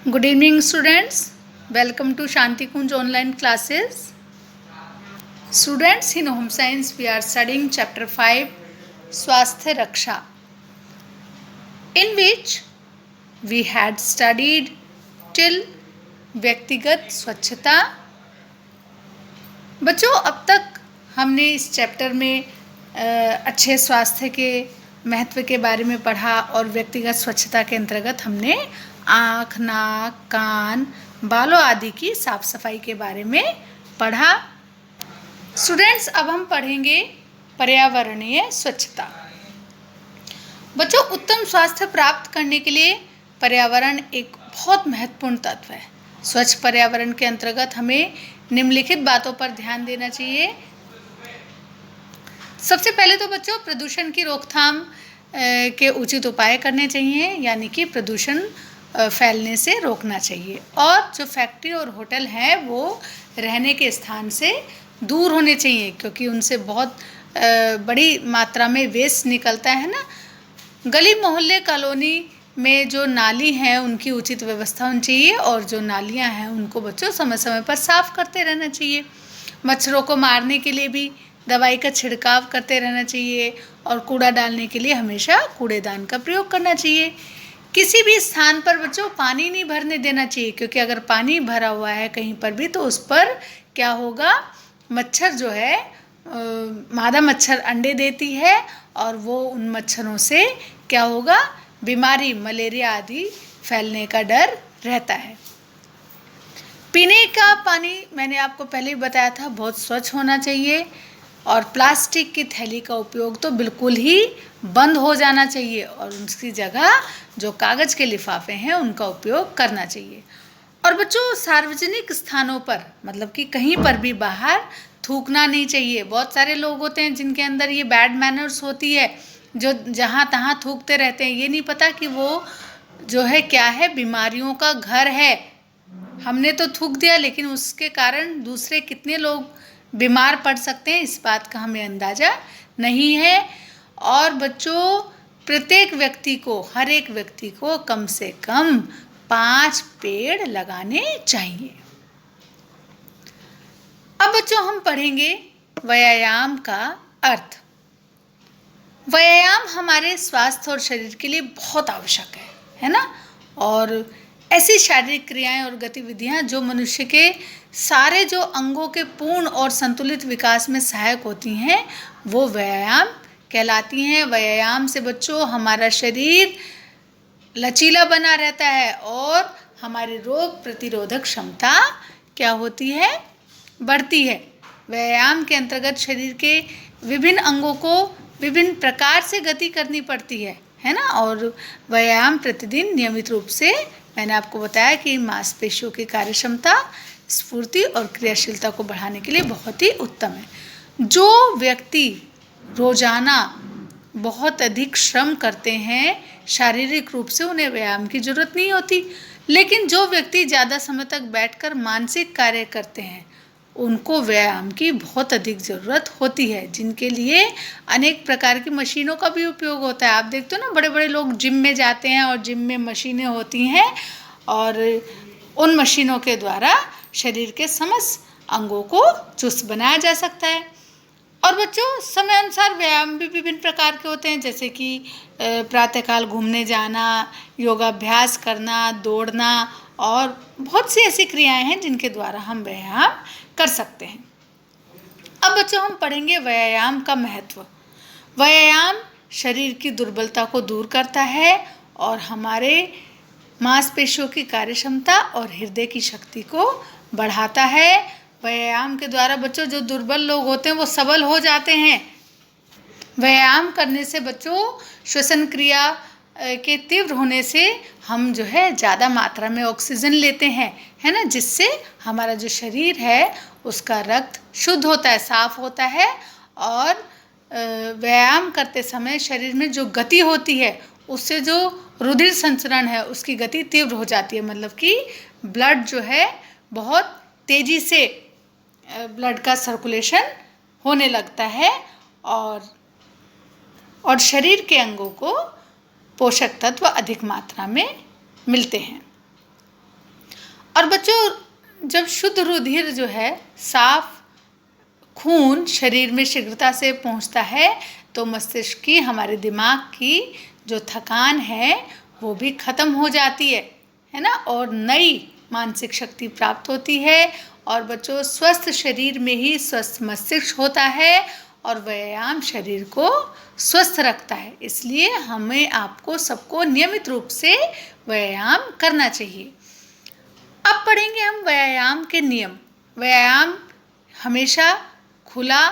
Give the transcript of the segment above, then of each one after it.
Good evening, students. Welcome to Shanti Kunj online classes. Students, in home science, we are studying chapter 5, Swasthya Raksha, in which we had studied till व्यक्तिगत स्वच्छता। बच्चों, अब तक हमने इस chapter में अच्छे स्वास्थ्य के महत्व के बारे में पढ़ा और व्यक्तिगत स्वच्छता के अंतर्गत हमने आँख, नाक, कान, बालों आदि की साफ सफाई के बारे में पढ़ा। स्टूडेंट्स, अब हम पढ़ेंगे पर्यावरणीय स्वच्छता। बच्चों, उत्तम स्वास्थ्य प्राप्त करने के लिए पर्यावरण एक बहुत महत्वपूर्ण तत्व है। स्वच्छ पर्यावरण के अंतर्गत हमें निम्नलिखित बातों पर ध्यान देना चाहिए। सबसे पहले तो बच्चों, प्रदूषण की रोकथाम के उचित उपाय करने चाहिए, यानी कि प्रदूषण फैलने से रोकना चाहिए। और जो फैक्ट्री और होटल हैं वो रहने के स्थान से दूर होने चाहिए, क्योंकि उनसे बहुत बड़ी मात्रा में वेस्ट निकलता है ना। गली मोहल्ले कॉलोनी में जो नाली हैं उनकी उचित व्यवस्था होनी चाहिए, और जो नालियां हैं उनको बच्चों समय समय पर साफ करते रहना चाहिए। मच्छरों को मारने के लिए भी दवाई का छिड़काव करते रहना चाहिए, और कूड़ा डालने के लिए हमेशा कूड़ेदान का प्रयोग करना चाहिए। किसी भी स्थान पर बच्चों पानी नहीं भरने देना चाहिए, क्योंकि अगर पानी भरा हुआ है कहीं पर भी तो उस पर क्या होगा, मच्छर जो है मादा मच्छर अंडे देती है, और वो उन मच्छरों से क्या होगा, बीमारी मलेरिया आदि फैलने का डर रहता है। पीने का पानी मैंने आपको पहले ही बताया था, बहुत स्वच्छ होना चाहिए, और प्लास्टिक की थैली का उपयोग तो बिल्कुल ही बंद हो जाना चाहिए, और उसकी जगह जो कागज़ के लिफाफे हैं उनका उपयोग करना चाहिए। और बच्चों, सार्वजनिक स्थानों पर मतलब कि कहीं पर भी बाहर थूकना नहीं चाहिए। बहुत सारे लोग होते हैं जिनके अंदर ये बैड मैनर्स होती है, जो जहाँ तहाँ थूकते रहते हैं। ये नहीं पता कि वो जो है क्या है, बीमारियों का घर है। हमने तो थूक दिया, लेकिन उसके कारण दूसरे कितने लोग बीमार पड़ सकते हैं इस बात का हमें अंदाज़ा नहीं है। और बच्चों, प्रत्येक व्यक्ति को, हर एक व्यक्ति को कम से कम 5 पेड़ लगाने चाहिए। अब बच्चों, हम पढ़ेंगे व्यायाम का अर्थ। व्यायाम हमारे स्वास्थ्य और शरीर के लिए बहुत आवश्यक है ना। और ऐसी शारीरिक क्रियाएं और गतिविधियां जो मनुष्य के सारे जो अंगों के पूर्ण और संतुलित विकास में सहायक होती हैं, वो व्यायाम कहलाती हैं। व्यायाम से बच्चों हमारा शरीर लचीला बना रहता है, और हमारी रोग प्रतिरोधक क्षमता क्या होती है, बढ़ती है। व्यायाम के अंतर्गत शरीर के विभिन्न अंगों को विभिन्न प्रकार से गति करनी पड़ती है ना। और व्यायाम प्रतिदिन नियमित रूप से, मैंने आपको बताया कि मांसपेशियों की कार्यक्षमता, स्फूर्ति और क्रियाशीलता को बढ़ाने के लिए बहुत ही उत्तम है। जो व्यक्ति रोजाना बहुत अधिक श्रम करते हैं, शारीरिक रूप से उन्हें व्यायाम की जरूरत नहीं होती, लेकिन जो व्यक्ति ज़्यादा समय तक बैठकर मानसिक कार्य करते हैं उनको व्यायाम की बहुत अधिक ज़रूरत होती है, जिनके लिए अनेक प्रकार की मशीनों का भी उपयोग होता है। आप देखते हो ना, बड़े बड़े लोग जिम में जाते हैं और जिम में मशीनें होती हैं, और उन मशीनों के द्वारा शरीर के समस्त अंगों को चुस्त बनाया जा सकता है। और बच्चों, समय अनुसार व्यायाम भी विभिन्न प्रकार के होते हैं, जैसे कि प्रातःकाल घूमने जाना, योगाभ्यास करना, दौड़ना, और बहुत सी ऐसी क्रियाएं हैं जिनके द्वारा हम व्यायाम कर सकते हैं। अब बच्चों, हम पढ़ेंगे व्यायाम का महत्व। व्यायाम शरीर की दुर्बलता को दूर करता है, और हमारे मांसपेशियों की कार्यक्षमता और हृदय की शक्ति को बढ़ाता है। व्यायाम के द्वारा बच्चों जो दुर्बल लोग होते हैं वो सबल हो जाते हैं। व्यायाम करने से बच्चों श्वसन क्रिया के तीव्र होने से हम जो है ज़्यादा मात्रा में ऑक्सीजन लेते हैं, है ना, जिससे हमारा जो शरीर है उसका रक्त शुद्ध होता है, साफ होता है। और व्यायाम करते समय शरीर में जो गति होती है उससे जो रुधिर संचरण है उसकी गति तीव्र हो जाती है, मतलब कि ब्लड जो है बहुत तेज़ी से ब्लड का सर्कुलेशन होने लगता है, और शरीर के अंगों को पोषक तत्व अधिक मात्रा में मिलते हैं। और बच्चों, जब शुद्ध रुधिर जो है, साफ खून शरीर में शीघ्रता से पहुंचता है तो मस्तिष्क की, हमारे दिमाग की जो थकान है वो भी खत्म हो जाती है ना, और नई मानसिक शक्ति प्राप्त होती है। और बच्चों, स्वस्थ शरीर में ही स्वस्थ मस्तिष्क होता है और व्यायाम शरीर को स्वस्थ रखता है। इसलिए हमें, आपको सबको नियमित रूप से व्यायाम करना चाहिए। अब पढ़ेंगे हम व्यायाम के नियम। व्यायाम हमेशा खुला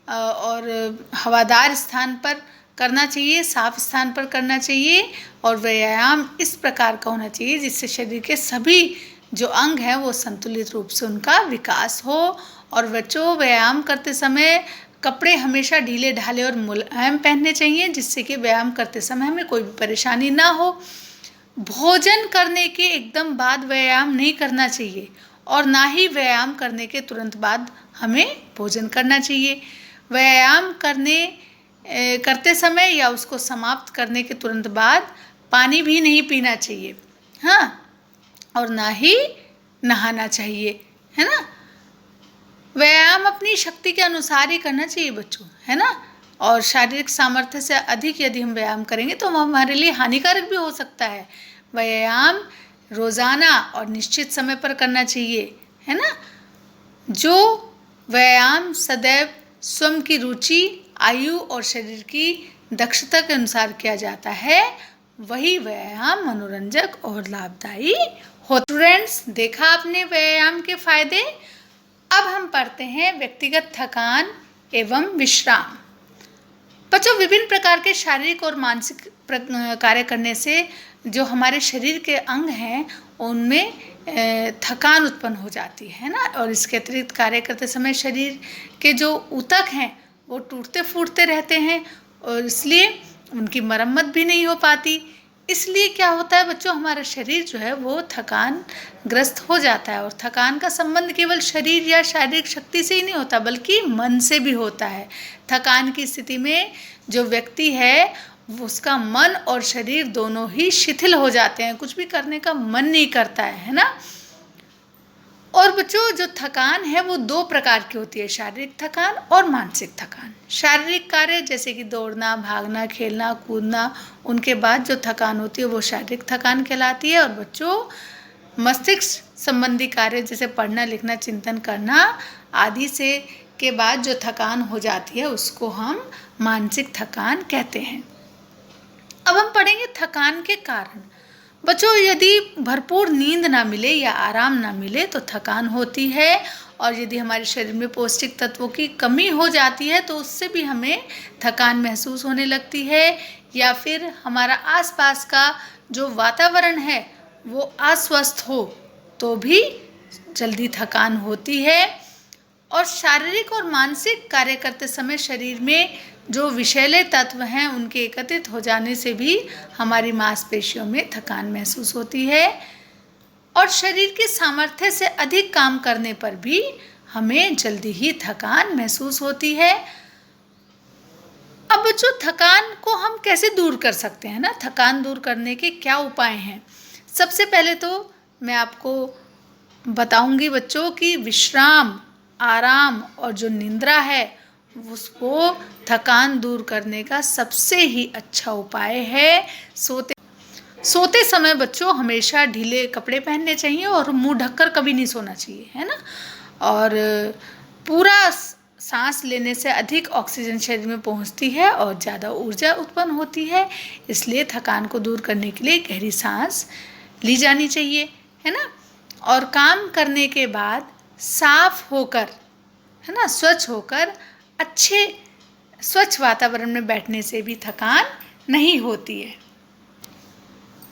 और हवादार स्थान पर करना चाहिए, साफ स्थान पर करना चाहिए, और व्यायाम इस प्रकार का होना चाहिए जिससे शरीर के सभी जो अंग हैं वो संतुलित रूप से उनका विकास हो। और बच्चों, व्यायाम करते समय कपड़े हमेशा ढीले ढाले और मुलायम पहनने चाहिए जिससे कि व्यायाम करते समय हमें कोई भी परेशानी ना हो। भोजन करने के एकदम बाद व्यायाम नहीं करना चाहिए और ना ही व्यायाम करने के तुरंत बाद हमें भोजन करना चाहिए। व्यायाम करते समय या उसको समाप्त करने के तुरंत बाद पानी भी नहीं पीना चाहिए, हाँ, और ना ही नहाना चाहिए, है ना। व्यायाम अपनी शक्ति के अनुसार ही करना चाहिए बच्चों, है ना। और शारीरिक सामर्थ्य से अधिक यदि हम व्यायाम करेंगे तो हमारे लिए हानिकारक भी हो सकता है। व्यायाम रोज़ाना और निश्चित समय पर करना चाहिए, है ना। जो व्यायाम सदैव स्वयं की रुचि, आयु और शरीर की दक्षता के अनुसार किया जाता है, वही व्यायाम मनोरंजक और लाभदायी हो। स्टूडेंट्स, देखा आपने व्यायाम के फायदे। अब हम पढ़ते हैं व्यक्तिगत थकान एवं विश्राम। बच्चों, विभिन्न प्रकार के शारीरिक और मानसिक कार्य करने से जो हमारे शरीर के अंग हैं उनमें थकान उत्पन्न हो जाती है ना, और इसके अतिरिक्त कार्य करते समय शरीर के जो ऊतक हैं वो टूटते फूटते रहते हैं और इसलिए उनकी मरम्मत भी नहीं हो पाती। इसलिए क्या होता है बच्चों, हमारा शरीर जो है वो थकान ग्रस्त हो जाता है। और थकान का संबंध केवल शरीर या शारीरिक शक्ति से ही नहीं होता बल्कि मन से भी होता है। थकान की स्थिति में जो व्यक्ति है उसका मन और शरीर दोनों ही शिथिल हो जाते हैं, कुछ भी करने का मन नहीं करता है ना। और बच्चों, जो थकान है वो दो प्रकार की होती है, शारीरिक थकान और मानसिक थकान। शारीरिक कार्य जैसे कि दौड़ना, भागना, खेलना, कूदना, उनके बाद जो थकान होती है वो शारीरिक थकान कहलाती है। और बच्चों, मस्तिष्क संबंधी कार्य जैसे पढ़ना, लिखना, चिंतन करना आदि से के बाद जो थकान हो जाती है उसको हम मानसिक थकान कहते हैं। अब हम पढ़ेंगे थकान के कारण। बच्चों, यदि भरपूर नींद ना मिले या आराम ना मिले तो थकान होती है, और यदि हमारे शरीर में पौष्टिक तत्वों की कमी हो जाती है तो उससे भी हमें थकान महसूस होने लगती है। या फिर हमारा आसपास का जो वातावरण है वो अस्वस्थ हो तो भी जल्दी थकान होती है। और शारीरिक और मानसिक कार्य करते समय शरीर में जो विषैले तत्व हैं उनके एकत्रित हो जाने से भी हमारी मांसपेशियों में थकान महसूस होती है, और शरीर की सामर्थ्य से अधिक काम करने पर भी हमें जल्दी ही थकान महसूस होती है। अब बच्चों, थकान को हम कैसे दूर कर सकते हैं ना, थकान दूर करने के क्या उपाय हैं। सबसे पहले तो मैं आपको बताऊंगी बच्चों कि विश्राम, आराम और जो निद्रा है उसको थकान दूर करने का सबसे ही अच्छा उपाय है। सोते समय बच्चों हमेशा ढीले कपड़े पहनने चाहिए और मुंह ढककर कभी नहीं सोना चाहिए, है ना। और पूरा सांस लेने से अधिक ऑक्सीजन शरीर में पहुंचती है और ज़्यादा ऊर्जा उत्पन्न होती है, इसलिए थकान को दूर करने के लिए गहरी सांस ली जानी चाहिए, है ना। और काम करने के बाद साफ होकर, है ना, स्वच्छ होकर अच्छे स्वच्छ वातावरण में बैठने से भी थकान नहीं होती है।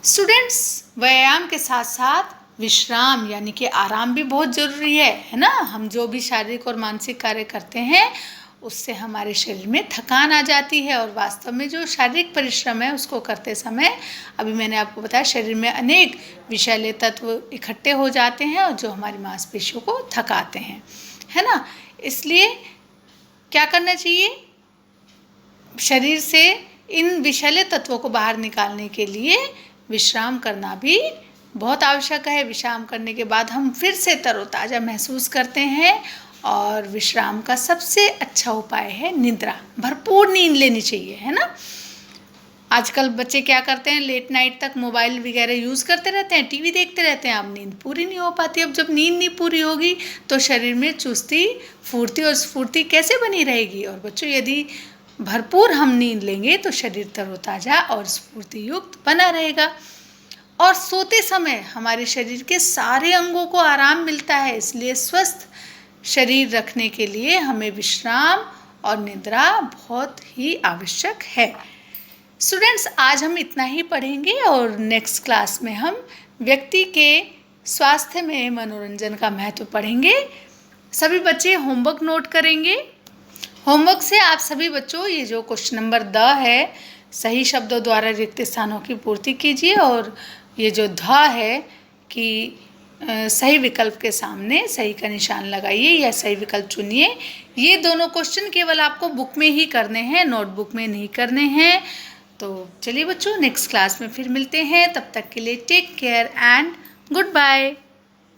स्टूडेंट्स, व्यायाम के साथ साथ विश्राम यानी कि आराम भी बहुत ज़रूरी है ना। हम जो भी शारीरिक और मानसिक कार्य करते हैं उससे हमारे शरीर में थकान आ जाती है, और वास्तव में जो शारीरिक परिश्रम है उसको करते समय, अभी मैंने आपको बताया, शरीर में अनेक विषैले तत्व इकट्ठे हो जाते हैं और जो हमारी मांसपेशियों को थकाते हैं, है ना। इसलिए क्या करना चाहिए, शरीर से इन विषैले तत्वों को बाहर निकालने के लिए विश्राम करना भी बहुत आवश्यक है। विश्राम करने के बाद हम फिर से तरोताज़ा महसूस करते हैं और विश्राम का सबसे अच्छा उपाय है निद्रा। भरपूर नींद लेनी चाहिए, है ना। आजकल बच्चे क्या करते हैं, लेट नाइट तक मोबाइल वगैरह यूज़ करते रहते हैं, टीवी देखते रहते हैं, अब नींद पूरी नहीं हो पाती। अब जब नींद नहीं पूरी होगी तो शरीर में चुस्ती, फुर्ती और स्फूर्ति कैसे बनी रहेगी। और बच्चों, यदि भरपूर हम नींद लेंगे तो शरीर तरोताज़ा और स्फूर्ति युक्त बना रहेगा। और सोते समय हमारे शरीर के सारे अंगों को आराम मिलता है, इसलिए स्वस्थ शरीर रखने के लिए हमें विश्राम और निद्रा बहुत ही आवश्यक है। स्टूडेंट्स, आज हम इतना ही पढ़ेंगे और नेक्स्ट क्लास में हम व्यक्ति के स्वास्थ्य में मनोरंजन का महत्व पढ़ेंगे। सभी बच्चे होमवर्क नोट करेंगे। होमवर्क से आप सभी बच्चों ये जो क्वेश्चन नंबर द है, सही शब्दों द्वारा रिक्त स्थानों की पूर्ति कीजिए, और ये जो ध है कि सही विकल्प के सामने सही का निशान लगाइए या सही विकल्प चुनिए। ये दोनों क्वेश्चन केवल आपको बुक में ही करने हैं, नोटबुक में नहीं करने हैं। तो चलिए बच्चों, नेक्स्ट क्लास में फिर मिलते हैं। तब तक के लिए take care and good bye.